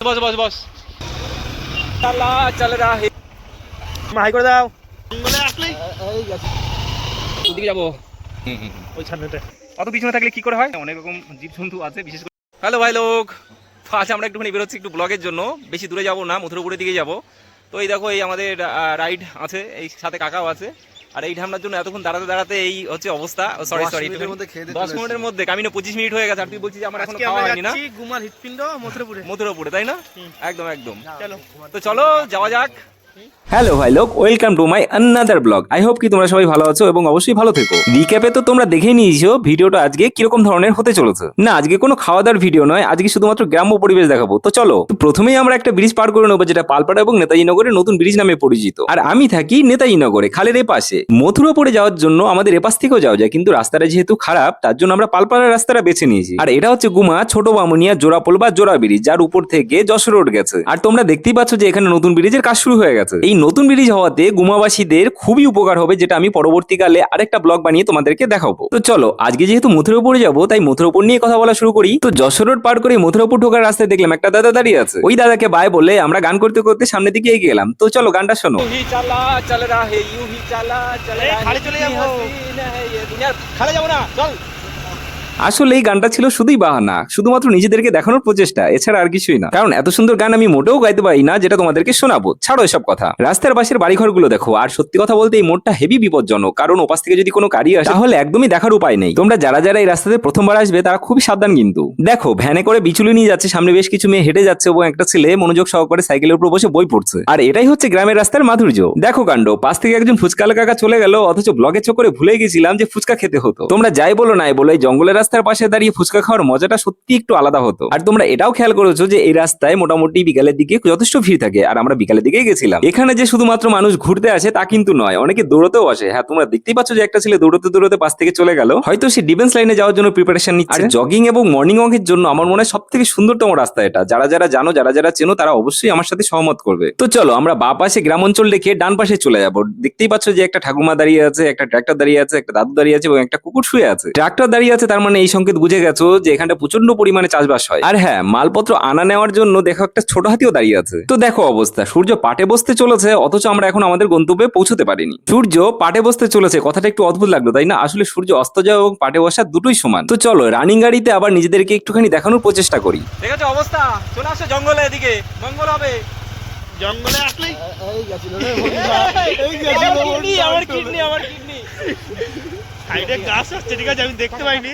বস বস বস চালা চল রা হে মাই করে দাও বলে আসলেই এই গেছে ওদিকে যাব ওই ছানতে অত পিছনে থাকলে কি করে হয় অনেক রকম জীবজন্তু আছে বিশেষ করে হ্যালো ভাই লোক তো আজ আমরা একটুখানি বেরোচ্ছি একটু ব্লগের জন্য বেশি দূরে যাব না মথুরাপুরের দিকে যাব তো এই দেখো এই আমাদের রাইড আছে এই সাথে কাকাও আছে আর এই ঢামনার জন্য এতক্ষণ দাঁড়াতে দাঁড়াতে এই হচ্ছে অবস্থা সরি 10 মিনিটের মধ্যে কামিনে 25 মিনিট হয়ে গেছে আর তুই বলছিস যে আমার এখনো খাওয়া হয়নি না গুমার হৃৎপিণ্ড মথুরাপুরে তাই না একদম চলো তো চলো যাওয়া যাক হ্যালো ভাই লোক welcome to my another blog I hope কি তোমরা সবাই ভালো আছো এবং অবশ্যই ভালো থেকো রিক্যাপে তো তোমরা দেখেই নিয়েছো ভিডিওটা আজকে কিরকম ধরনের হতে চলেছে না আজকে কোনো খাওয়া দাওয়ার ভিডিও নয় আজকে শুধুমাত্র গ্রাম্য পরিবেশ দেখাবো তো চলো প্রথমেই আমরা একটা ব্রিজ পার করে নেবো যেটা পালপাড়া এবং নেতাজি নগরের নতুন ব্রিজ নামে পরিচিত আর আমি থাকি নেতাজি নগরে খালের পাশে মথুরাপুরে যাওয়ার জন্য আমাদের এপাশ থেকেও যাওয়া যায় কিন্তু রাস্তাটা যেহেতু খারাপ তার জন্য আমরা পালপাড়ার রাস্তাটা বেছে নিয়েছি আর এটা হচ্ছে গুমা ছোট বামুনিয়া জোড়াপোল বা জোড়া ব্রিজ যার উপর থেকে যশোর রোড গেছে আর তোমরা দেখতেই পাচ্ছ যে এখানে নতুন ব্রিজের কাজ শুরু হয়ে গেছে এই নতুন ব্রিজ হওয়াতে গুমাবাসীদের খুবই উপকার হবে যেটা আমি পরবর্তীকালে আরেকটা ব্লগ বানিয়ে তোমাদেরকে দেখাবো তো চলো আজকে যেহেতু মথুরাপুরে যাবো তাই মথুরাপুর নিয়ে কথা বলা শুরু করি তো যশোর রোড পার করে মথুরাপুর ঢোকার রাস্তায় দেখলাম একটা দাদা দাঁড়িয়ে আছে ওই দাদাকে বাই বলে আমরা গান করতে করতে সামনের দিকে এগিয়ে গেলাম তো চলো গানটা শোনো খালে যাবো না চল আসলে এই গানটা ছিল শুধুই বাহানা শুধুমাত্র নিজেদেরকে দেখানোর প্রচেষ্টা এছাড়া আর কিছুই না কারণ এত সুন্দর গান আমি মোটেও গাইতে পারি না যেটা তোমাদেরকে শোনাবো ছাড়ো এসব কথা রাস্তার পাশের বাড়িঘরগুলো দেখো আর সত্যি কথা বলতে এই মোড়টা হেভি বিপজ্জনক কারণ ওপাশ থেকে যদি কোনো গাড়ি আসে তাহলে একদমই দেখার উপায় নেই তোমরা যারা যারা এই রাস্তাতে প্রথমবার আসবে তারা খুবই সাবধান কিন্তু দেখো ভ্যানে করে বিচুলি নিয়ে যাচ্ছে সামনে বেশ কিছু মেয়ে হেঁটে যাচ্ছে এবং একটা ছেলে মনোযোগ সহকারে সাইকেলের উপর বসে বই পড়ছে আর এটাই হচ্ছে গ্রামের রাস্তার মাধুর্য দেখো কাণ্ড পাশ থেকে একজন ফুচকালা কাকা চলে গেল অথচ ব্লগের চক্করে ভুলে গেছিলাম যে ফুচকা খেতে হতো তোমরা যাই বলো নাই বলো এই জঙ্গলের রাস্তার পাশে দাঁড়িয়ে ফুচকা খাওয়ার মজাটা সত্যি একটু আলাদা হতো আর তোমরা এটাও খেয়াল করেছো যে এই রাস্তায় মোটামুটি বিকালের দিকে যথেষ্ট ভিড় থাকে আর আমরা বিকালের দিকেই গেছিলাম এখানে যে শুধুমাত্র মানুষ ঘুরতে আসে তা কিন্তু নয় অনেকে দৌড়তেও আসে হ্যাঁ তোমরা দেখতেই পাচ্ছ যে একটা ছেলে দৌড়তে দৌড়তে পাশ থেকে চলে গেল হয়তো সে ডিফেন্স লাইনে যাওয়ার জন্য প্রিপারেশন নিচ্ছে আর জগিং এবং মর্নিং ওয়াকের জন্য আমার মনে হয় সব থেকে সুন্দরতম রাস্তা এটা যারা যারা জানো যারা যারা চেনো তারা অবশ্যই আমার সাথে সহমত করবে তো চলো আমরা বা পাশে গ্রাম অঞ্চল রেখে ডান পাশে চলে যাবো দেখতেই পাচ্ছ যে একটা ঠাকুমা দাঁড়িয়ে আছে একটা ট্রাক্টর দাঁড়িয়ে আছে একটা দাদু দাঁড়িয়ে আছে এবং একটা কুকুর শুয়ে আছে ট্রাক্টর দাঁড়িয়ে আছে তার মানে এই সংকেত বুঝে গেছো যে এখানটা প্রচন্ড পরিমাণে চাষবাস হয় আর হ্যাঁ মালপত্র আনা নেওয়ার জন্য দেখো একটা ছোট হাতিও দাঁড়িয়ে আছে তো দেখো অবস্থা সূর্য পাটে বসতে চলেছে অথচ আমরা এখন আমাদের গন্তব্যে পৌঁছতে পারিনি সূর্য পাটে বসতে চলেছে কথাটা একটু অদ্ভুত লাগলো তাই না আসলে সূর্য অস্ত যাওয়া এবং পাটে বসা দুটোই সমান তো চলো রানিং গাড়িতে আবার নিজেদেরকে একটুখানি দেখানোর প্রচেষ্টা করি দেখেছো অবস্থা চলে আসো জঙ্গলে এদিকে মঙ্গল হবে জঙ্গলে আসলেই এই গেছিল রে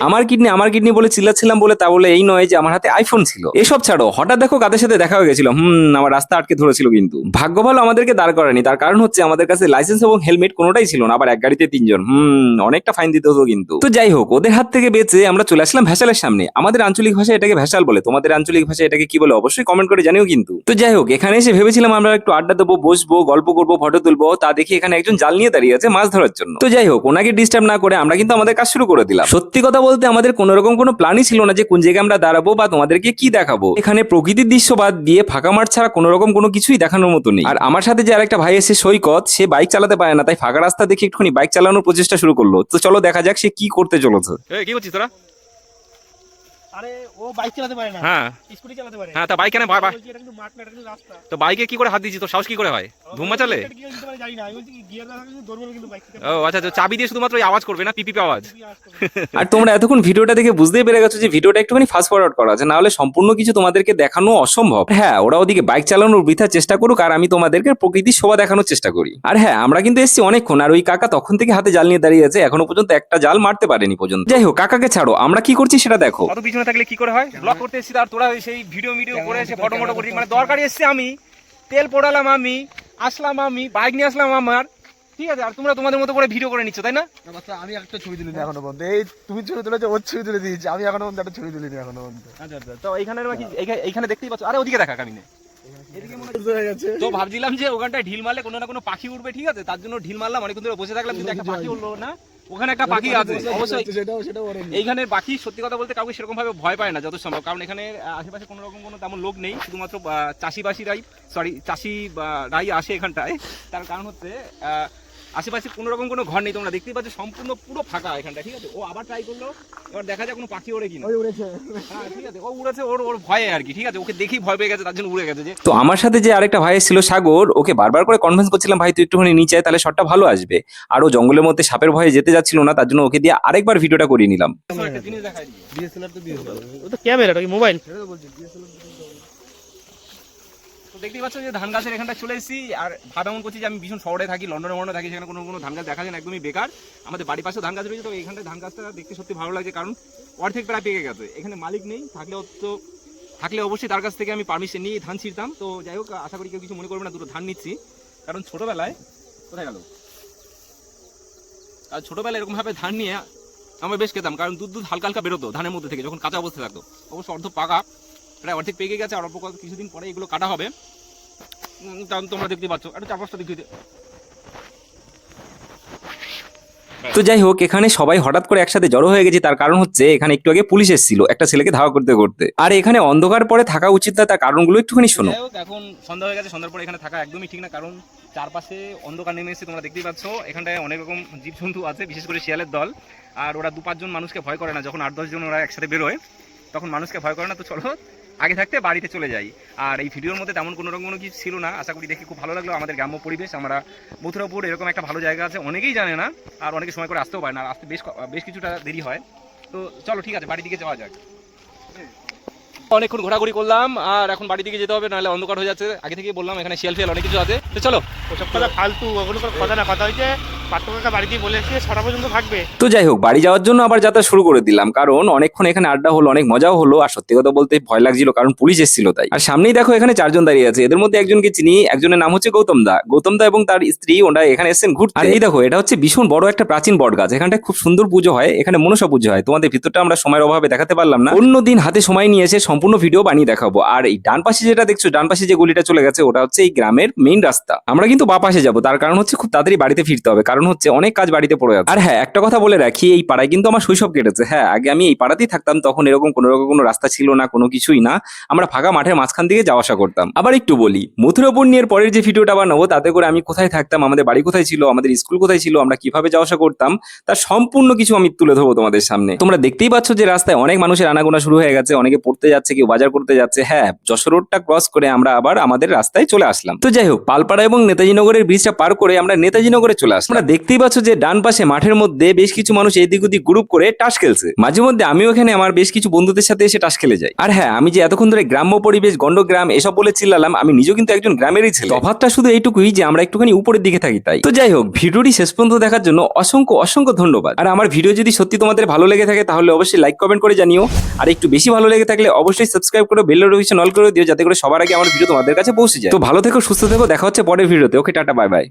আমার কিডনি আমার কিডনি বলে চিল্লাচ্ছিলাম বলে তা বলে এই নয় যে আমার হাতে আইফোন ছিল এসব ছাড়ো হঠাৎ দেখো কাদের সাথে দেখা হয়ে গেছিল আমার রাস্তা আটকে ধরেছিল কিন্তু ভাগ্য ভালো আমাদেরকে দাঁড় করানি তার কারণ হচ্ছে আমাদের কাছে লাইসেন্স এবং হেলমেট কোনোটাই ছিল না আবার এক গাড়িতে 3 জন অনেকটা ফাইন দিতে হতো কিন্তু তো যাই হোক ওদের হাত থেকে বেঁচে আমরা চলে আসলাম ভ্যাসালের সামনে আমাদের আঞ্চলিক ভাষায় এটাকে ভ্যাসাল বলে তোমাদের আঞ্চলিক ভাষায় এটাকে কি বলে অবশ্যই কমেন্ট করে জানিও কিন্তু তো যাই হোক এখানে এসে ভেবেছিলাম আমরা একটু আড্ডা দেবো বসবো গল্প করবো ফটো তুলবো তা দেখি এখানে একজন জাল নিয়ে দাঁড়িয়ে আছে মাছ ধরার জন্য তো যাই হোক ওনাকে ডিস্টার্ব না করে আমরা কিন্তু আমাদের কাজ শুরু করে দিলাম সত্যি কথা বলতে আমাদের কোন রকম কোনো প্ল্যানই ছিল না যে কোন জায়গায় আমরা দাঁড়াবো বা তোমাদেরকে কি দেখাবো এখানে প্রকৃতির দৃশ্য বাদ দিয়ে ফাঁকা মাঠ ছাড়া কোনো রকম কোনো কিছুই দেখানোর মতো নেই আর আমার সাথে যে আরেকটা ভাই এসে সৈকত সে বাইক চালাতে পারে না তাই ফাঁকা রাস্তা দেখে একটুখানি বাইক চালানোর প্রচেষ্টা শুরু করলো তো চলো দেখা যাক সে কি করতে চলেছে কি করছিস তোরা আরে ও বাইক চালাতে পারে না হ্যাঁ স্কুটি চালাতে পারে হ্যাঁ তা বাইক কেন এটা কিন্তু মাঠ না এটা কিন্তু রাস্তা তো বাইকে কি করে হাত দিছিস তোর সাহস কি করে হয় ধুম মাচালে জানি না আমি বলছি গিয়ার দাদা কিন্তু দৌড়বে কিন্তু বাইক ও আচ্ছা তো চাবি দিয়ে শুধুমাত্র আওয়াজ করবে না পিপি আওয়াজ আর তোমরা এতক্ষণ ভিডিওটা দেখে বুঝতেই পেরে গেছো যে ভিডিওটা একটুখানি ফাস্ট ফরওয়ার্ড করা আছে না হলে সম্পূর্ণ কিছু তোমাদেরকে দেখানো অসম্ভব হ্যাঁ ওরা ওদিকে বাইক চালানোর বৃথা চেষ্টা করুক আর আমি তোমাদেরকে প্রকৃতির শোভা দেখানোর চেষ্টা করি আর হ্যাঁ আমরা কিন্তু এসেছি অনেকক্ষণ আর ওই কাকা তখন থেকে হাতে জাল নিয়ে দাঁড়িয়ে আছে এখনো পর্যন্ত একটা জাল মারতে পারেনি পর্যন্ত যাই হোক কাকাকে ছাড়ো আমরা কি করছি সেটা দেখো অত পিছনে থাকলে কি করে হয় ব্লগ করতে এসেছি আর তোরা সেই ভিডিও করে এসে ফটো মটো করছিস মানে দরকারি এসেছি আমি তেল পোড়ালাম আমি আসলাম আমি বাইক নিয়ে আসলাম আমার ঠিক আছে আর তোমরা তোমাদের মতো করে ভিডিও করে নিচ্ছ তাই না আমি একটা ছবি তুলিনি এখনো পর্যন্ত এই তুমি ছবি তুলেছো ওর ছবি তুলে দিয়েছি আমি এখনো পর্যন্ত একটা ছবি তুলিনি এখনো পর্যন্ত আচ্ছা আচ্ছা তো এইখানে দেখতেই পাচ্ছ আরে ওদিকে দেখা কামিনে এদিকে মনে হয়ে গেছে তো ভাবছিলাম যে ওখানটায় ঢিল মারলে কোনো না কোনো পাখি উঠবে ঠিক আছে তার জন্য ঢিল মারলাম অনেকক্ষণ ধরে বসে থাকলাম কিন্তু একটা পাখি উঠলো না ওখানে একটা পাখি আছে অবশ্যই এইখানে পাখি সত্যি কথা বলতে কাউকে সেরকম ভাবে ভয় পায় না যত সম্ভব কারণ এখানে আশেপাশে কোনো রকম কোনো তেমন লোক নেই শুধুমাত্র চাষিরাই আসে এখানটায় তার কারণ হচ্ছে আশেপাশে কোনো রকম কোনো ঘর নেই, তোমরা দেখতেই পাচ্ছ সম্পূর্ণ পুরো ফাঁকা এখানটা, ঠিক আছে। ও আবার ট্রাই করলো, এবার দেখা যায় কোনো পাখি ওড়ে কিনা। ওই উড়েছে। হ্যাঁ ঠিক আছে, ও উড়েছে ওর ওর ভয়ে আর কি, ঠিক আছে, ওকে দেখি ভয় পেয়ে গেছে, তার জন্য উড়ে গেছে। যে তো আমার সাথে যে আরেকটা ভাই ছিল সাগর, ওকে বারবার করে কনভিন্স করছিলাম ভাই তুই একটুখানি নিচে আয়, তাহলে শটটা ভালো আসবে। আর ও জঙ্গলের মধ্যে সাপের ভয়ে যেতে যাচ্ছিল না, তার জন্য ওকে দিয়ে আরেকবার ভিডিওটা করিয়ে নিলাম। একটা জিনিস দেখাই দিই, ডিএসএলআর তো ডিএসএলআর, ও তো ক্যামেরাটা কি মোবাইল? সেটা তো বলছি ডিএসএলআর তো দেখতেই পাচ্ছ যে ধান গাছের এখানটা চলে এসেছি। আর ভাব এমন করছি যে আমি ভীষণ শহরে থাকি, লন্ডনে থাকি, সেখানে কোনো কোনো ধান গাছ দেখা যায় না, একদমই বেকার। আমাদের বাড়ির পাশেও ধান গাছ রয়েছে, তো এইখানটায় ধান গাছটা দেখতে সত্যি ভালো লাগছে, কারণ অর্ধেক প্রায় পেকে গেছে। এখানে মালিক নেই, থাকলে অবশ্যই তার কাছ থেকে আমি পারমিশন নিয়ে ধান ছিঁড়তাম। তো যাই হোক, আশা করি কেউ কিছু মনে করবে না, দুটো ধান নিচ্ছি। কারণ ছোটবেলায় কোথায় গেল, আর ছোটবেলায় এরকমভাবে ধান নিয়ে আমরা বেশ খেতাম, কারণ দুধ হালকা হালকা বেরোতো ধানের মধ্যে থেকে, যখন কাঁচা অবস্থায় থাকতো। অবশ্য অর্ধ পাকা, প্রায় অর্ধেক পেকে গেছে, আর অল্প কিছুদিন পরে এগুলো কাটা হবে। তোমরা দেখতে পাচ্ছ, একটু চারপাশটা দেখিয়ে দে। তো যাই হোক, এখানে সবাই হঠাৎ করে একসাথে জড়ো হয়ে গেছে, তার কারণ হচ্ছে এখানে একটু আগে পুলিশ এসেছিল একটা ছেলেকে ধাওয়া করতে করতে। আর এখানে অন্ধকার পরে থাকা উচিত না, তার কারণগুলো একটুখানি শোনো। যাই হোক, এখন সন্ধ্যা হয়ে গেছে, সন্ধ্যার পরে এখানে থাকা একদমই ঠিক না, কারণ চারপাশে অন্ধকার নেমে এসেছে, তোমরা দেখতেই পাচ্ছ। এখানটায় অনেক রকম জীবজন্তু আছে, বিশেষ করে শিয়ালের দল। আর ওরা 2-5 জন মানুষকে ভয় করে না, যখন 8-10 জন ওরা একসাথে বেরোয় তখন মানুষকে ভয় করে না। তো চলো আগে থাকতে বাড়িতে চলে যাই। আর এই ভিডিওর মধ্যে তেমন কোনো রকম কোনো কিছু ছিল না, আশা করি দেখে খুব ভালো লাগলো। আমাদের গ্রাম্য পরিবেশ, আমরা মথুরাপুর এরকম একটা ভালো জায়গা আছে, অনেকেই জানে না, আর অনেকে সময় করে আসতেও পারে না, আর আসতে বেশ কিছুটা দেরি হয়। তো চলো ঠিক আছে, বাড়ির দিকে যাওয়া যাক। অনেকক্ষণ ঘোরাঘুরি করলাম, আর এখন বাড়ির দিকে যেতে হবে, নাহলে অন্ধকার হয়ে যাচ্ছে। আগে থেকেই বললাম এখানে শিয়াল ফিয়াল অনেক কিছু আছে, তো চলো। ওসব কথা ফালতু, ওগুলো কোনো কথা না। কথা হচ্ছে পার্থ কাকা বাড়িতেই বলে এসে 6টা পর্যন্ত থাকবে। তো যাই হোক, বাড়ি যাওয়ার জন্য আবার যাত্রা শুরু করে দিলাম, কারণ অনেকক্ষণ এখানে আড্ডা হলো, অনেক মজাও হলো। আর সত্যি কথা বলতে ভয় লাগছিল, কারণ পুলিশ এসেছিল তাই। আর সামনেই দেখো এখানে 4 জন দাঁড়িয়ে আছে, এদের মধ্যে একজনকে চিনি, একজনের নাম হচ্ছে গৌতম দা এবং তার স্ত্রী, ওরা এখানে এসেছেন ঘুরতে। আর এই দেখো, এটা হচ্ছে ভীষণ বড় একটা প্রাচীন বট গাছ, এখানটায় খুব সুন্দর পুজো হয়, এখানে মনসা পুজো হয়। তোমাদের ভিতরটা আমরা সময়ের অভাবে দেখাতে পারলাম না, অন্যদিন হাতে সময় নিয়ে এসে সম্পূর্ণ ভিডিও বানিয়ে দেখাবো। আর এই ডান পাশে যেটা দেখছো, ডান পাশে যে গলিটা চলে গেছে, ওটা হচ্ছে এই গ্রামের মেইন রাস্তা। আমরা কিন্তু বাঁ পাশে যাবো, তার কারণ হচ্ছে খুব তাড়াতাড়ি বাড়িতে ফিরতে হবে, কারণ হচ্ছে অনেক কাজ বাড়িতে পড়ে আছে। আর হ্যাঁ, একটা কথা বলে রাখি, এই পাড়ায় কিন্তু আমার শৈশব কেটেছে। হ্যাঁ, আগে আমি এই পাড়াতেই থাকতাম, তখন এরকম কোনো রাস্তা ছিল না, কোনো কিছুই না, আমরা ফাঁকা মাঠের মাঝখান থেকে যাওয়া আসা করতাম। আবার একটু বলি, মথুরাপুর নিয়ে পরের যে ভিডিওটা বানাবো, তাতে করে আমি কোথায় থাকতাম, আমাদের বাড়ি কোথায় ছিল, আমাদের স্কুল কোথায় ছিল, আমরা কিভাবে যাওয়া আসা করতাম, তার সম্পূর্ণ কিছু আমি তুলে ধরবো তোমাদের সামনে। তোমরা দেখতেই পাচ্ছ যে রাস্তায় অনেক মানুষের আনাগোনা শুরু হয়ে গেছে, অনেকে পড়তে যাচ্ছে, কেউ বাজার করতে যাচ্ছে। হ্যাঁ, যশোর রোডটা ক্রস করে আমরা আবার আমাদের রাস্তায় চলে আসলাম। তো যাই হোক, পালপাড়া এবং নেতাজি নগরের ব্রিজটা পার করে আমরা নেতাজি নগরে চলে আসলাম। তোমরা দেখতেই পাচ্ছ যে ডান পাশে মাঠের মধ্যে বেশ কিছু মানুষ এদিক ওদিক গ্রুপ করে টাস খেলছে। মাঝে মধ্যে আমিও এখানে আমার বেশ কিছু বন্ধুদের সাথে এসে টাস খেলে যাই। আর হ্যাঁ, আমি যে এতক্ষণ ধরে গ্রাম্য পরিবেশ, গন্ডগ্রাম এসব বলে চিল্লালাম, আমি নিজেও কিন্তু একজন গ্রামেরই ছেলে। তফাৎটা শুধু এইটুকুই যে আমরা একটুখানি উপরের দিকে থাকি তাই। তো যাই হোক, ভিডিওটি শেষ পর্যন্ত দেখার জন্য অসংখ্য ধন্যবাদ। আর আমার ভিডিও যদি সত্যি তোমাদের ভালো লেগে থাকে, তাহলে অবশ্যই লাইক কমেন্ট করে জানিও। আর একটু বেশি ভালো লেগে থাকলে অবশ্যই সাবস্ক্রাইব করে বেল নোটিফিকেশন অল করে দিও, যাতে করে সবার আগে আমার ভিডিও তোমাদের কাছে পৌঁছে যায়। তো ভালো থেকো, সুস্থ থেকো, দেখা হচ্ছে পরের ভিডিওতে। ওকে, টাটা, বাই বাই।